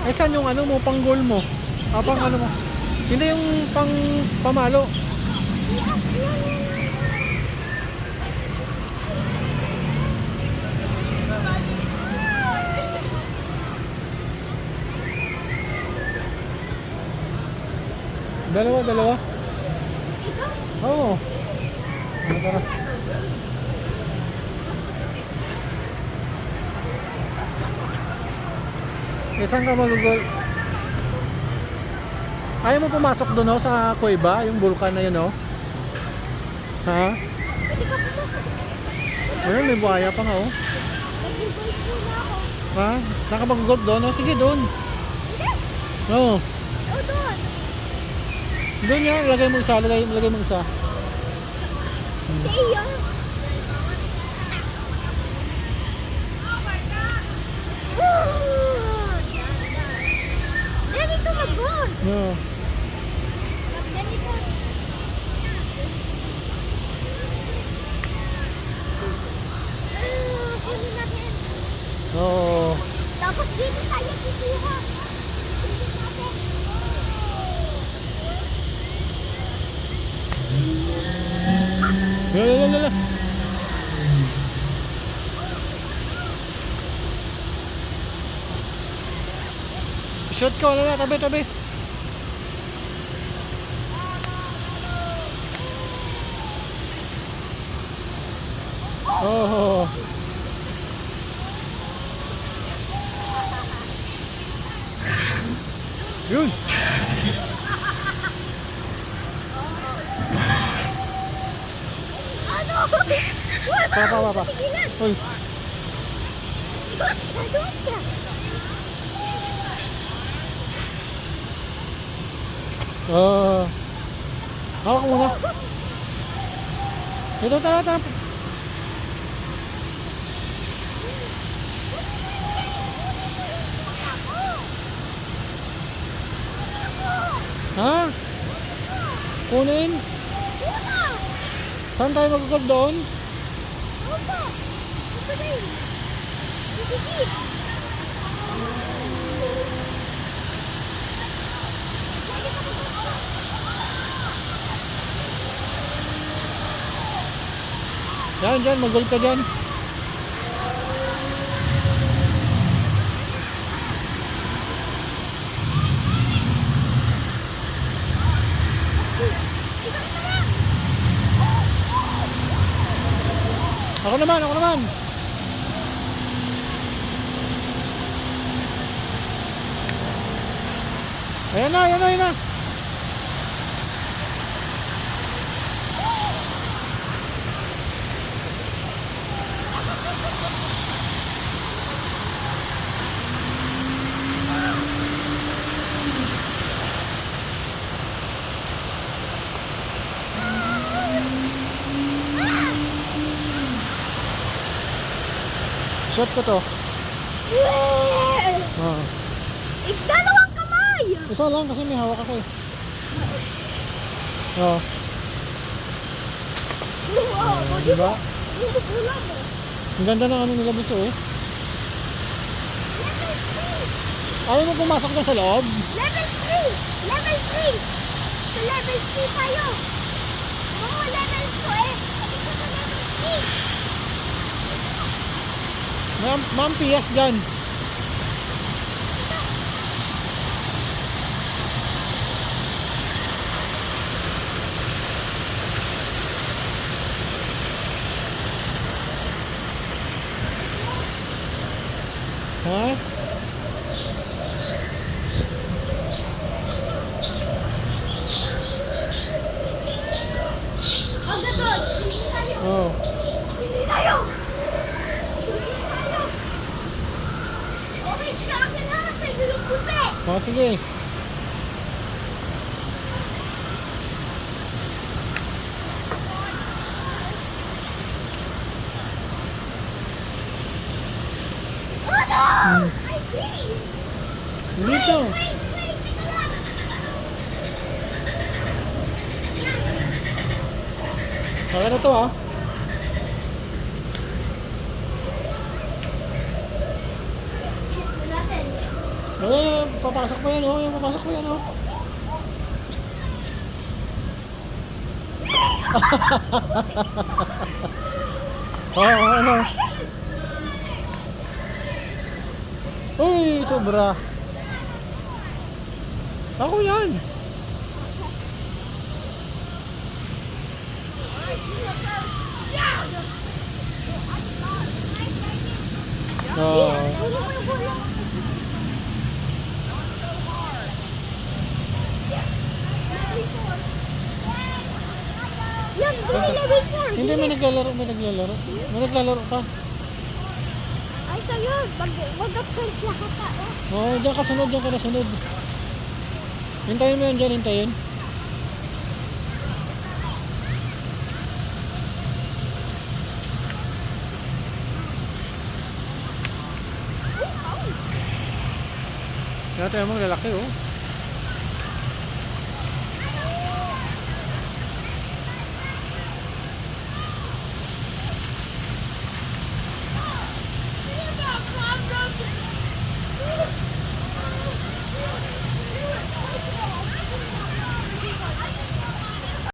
Eh, saan yung ano mo, pang goal mo? Ah, pang ano mo? Hindi yung pang pamalo. Dalawa, dalawa? Oo. Ano, tara. Eh, saan ka magugol? Ayaw mo pumasok doon oh, sa kuweba, yung vulkan na yun oh. Ha? Ayun, may buhaya pa nga oh. Ha? Nakapag-golf doon? Oh, sige doon. Oo. Doon yan, lagay mo isa, lagay mo isa. Sa iyo. Ganito mag-goal. Oo. Ganito. Kunin natin. Oo. Tapos dito tayo kukuha. Kunin natin. Lala. Shoot ko, lala, tabi. Oh. Yun. Ano? Pa. Uy. Nandun ka. Hawak mo na. Ito, tara. Ha? Kunin? Saan tayo magugol doon? Opo. Ito din. Dikit. Diyan, mag-golf ka dyan. Ako naman. Ayan na. Shot ko to. Ah. Dalawang kamay. Isa lang kasi may hawak ako eh. Oh. Wow, Diba? Hindi kulang mo. Ang ganda ng ano nila dito eh. Level 3. Ayaw mo pumasok na sa loob? Level 3. Level 3. Sa level 3 tayo. Oo, level 2 eh. Sabi ko sa level 3. Ma'am, piyas dyan. Ha? Ang gasol. Oh. Tayo. Okay, sa akin na. Sa ilong puti. Oh, sige. Oh no! I freeze. Dito. Wait, teka lang. Kaya na to ah. Shoot mo natin. Ay, papasok mo yan, oh. Yan, papasok mo yan, oh. Ano? Uy, sobra. Ako yan. Oh. Huli mo yung gulong. Yan, gulong level 4. Hindi, may naglalaro, may naglalaro. May naglalaro pa. Ay, sa'yo. Mag-up-curve lahat ka. Oo, diyan ka sunod, diyan ka nasunod. Hintayin mo yan dyan, hintayin. Kaya tayo mo, lalaki oh.